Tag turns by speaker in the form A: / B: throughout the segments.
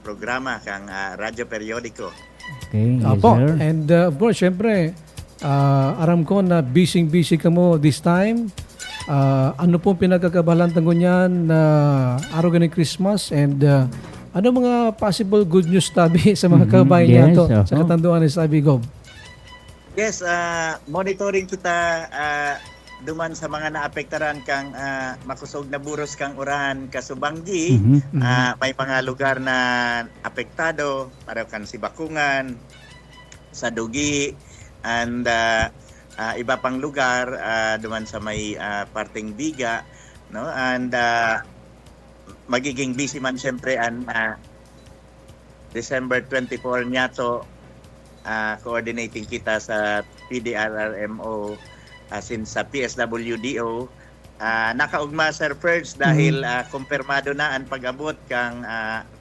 A: programa kang radyo periodiko.
B: Okay, yes,
C: Apo.
B: sir.
C: And of course, syempre, aram ko na busy ka mo this time. Ano pong pinagkakabalantan ko niyan na araw ganang Christmas and ano mga possible good news tabi sa mga kabayan niya
B: yes,
C: to
B: opo.
C: sa katanduan ni Sabi Gob?
A: Yes, monitoring kita duman sa mga naapektaran kang makusog na buros kang urahan kasubanggi. May mga lugar na apektado para kan si Bakungan, sa Dugi, and iba pang lugar duman sa may parteng Biga, no? And magiging busy man siyempre ang December 24 niya to coordinating kita sa PDRRMO since sa PSWDO. Nakaugma Sir Ferds dahil kumpirmado na ang pag-abot kang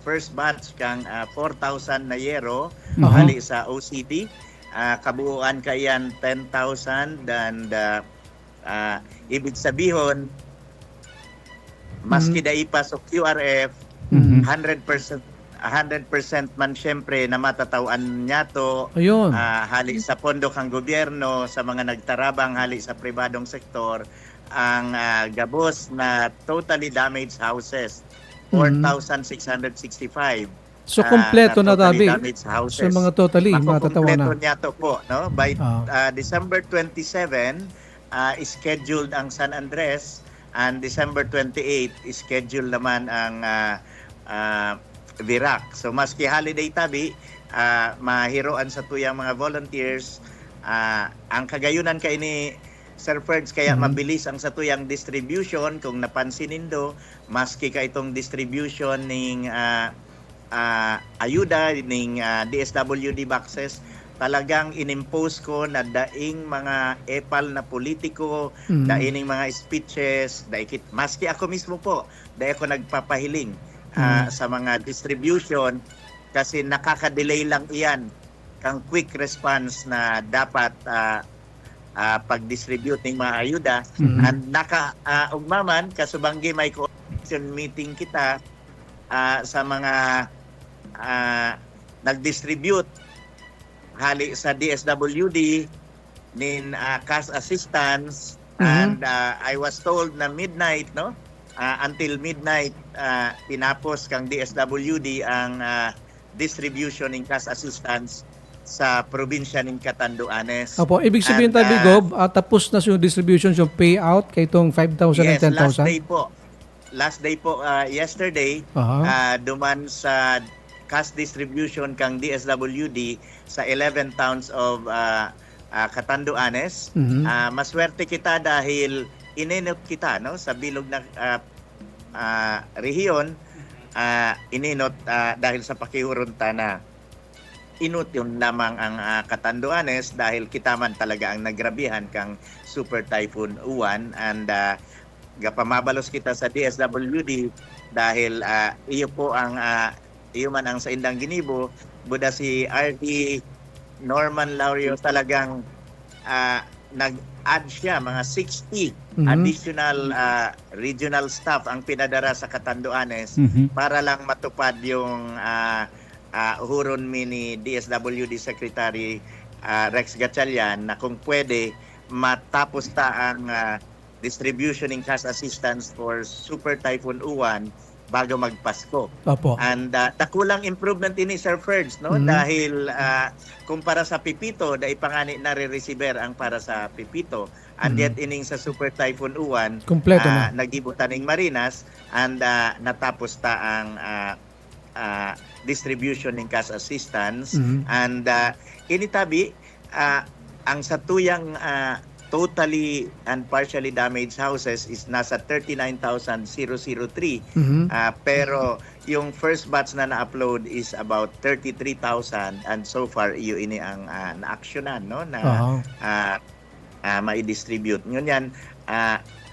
A: first batch kang 4,000 na yero hali sa OCD. Kabuuan kayan 10,000 and ibig sabihin maski daipa so QRF 100% man siyempre na matatawan niya to
C: Ayun.
A: hali sa pondo kang gobyerno sa mga nagtarabang hali sa pribadong sektor ang gabos na totally damaged houses 4,665.
C: So kompleto na
A: totally
C: tabi
A: damaged houses.
C: sa mga totally matatawa na.
A: Makukumpleto niya to po, no? By December 27 scheduled ang San Andres and December 28 scheduled naman ang Virac. So maski holiday tabi, mahiroan sa tuyang mga volunteers. Ang kagayunan kay ni Sir Ferds kaya mabilis ang sa tuyang distribution kung napansin nindo, maski ka itong distribution ning ayuda ning DSWD boxes, talagang inimpose ko na daing mga epal na politiko, daing mga speeches, maski ako mismo po, dahil ako nagpapahiling sa mga distribution kasi nakaka-delay lang iyan kang quick response na dapat pag-distribute ng mga ayuda. And ugmaman kasubanggi may coordination meeting kita sa mga nag-distribute hali sa DSWD nin cash assistance and I was told na midnight, no? Until midnight tinapos kang DSWD ang distribution ng cash assistance sa probinsya ng Catanduanes.
C: Opo, ibig sabihin tabi Gob, tapos na yung distribution yung payout kay itong 5,000
A: yes,
C: and 10,000?
A: Last day po yesterday duman sa cash distribution kang DSWD sa 11 towns of Catanduanes. Maswerte kita dahil ininot kita, no, sa bilog na rehiyon, ininot dahil sa pakihurunta na inut yun lamang ang Catanduanes dahil kita man talaga ang nagrabihan kang Super Typhoon Uwan and gapamabalos kita sa DSWD dahil iyo po ang iyo man ang sa Indang Ginibo, buda si RT Norman Laurio talagang nag-add siya mga 60 additional regional staff ang pinadara sa Catanduanes para lang matupad yung huron ni DSWD Secretary Rex Gatchalian na kung pwede matapos ta ang distribution ng cash assistance for Super Typhoon Uwan bago magpasko.
C: Opo.
A: And takulang improvement ini Sir Ferds, no? Dahil kumpara sa Pipito, dahil pangani na re-receiver ang para sa Pipito. And yet ining sa Super Typhoon Uwan,
C: kompleto na.
A: nagibutan ng Marinas and natapos ta ang distribution ng cash assistance. And initabi, ang sa tuyang totally and partially damaged houses is nasa 39,003. Pero yung first batch na na-upload is about 33,000 and so far iyo ini ang na-actionan, no, na mai-distribute. Ngunyan,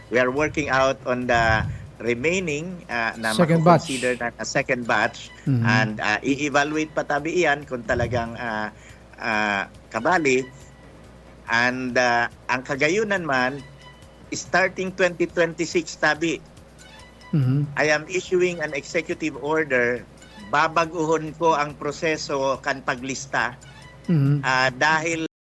A: we are working out on the remaining na consider na second batch and i-evaluate patabi iyan kung talagang kabali. And ang kagayunan man, starting 2026 tabi, I am issuing an executive order babaguhon ko ang proseso kan paglista
C: Mhm.
A: dahil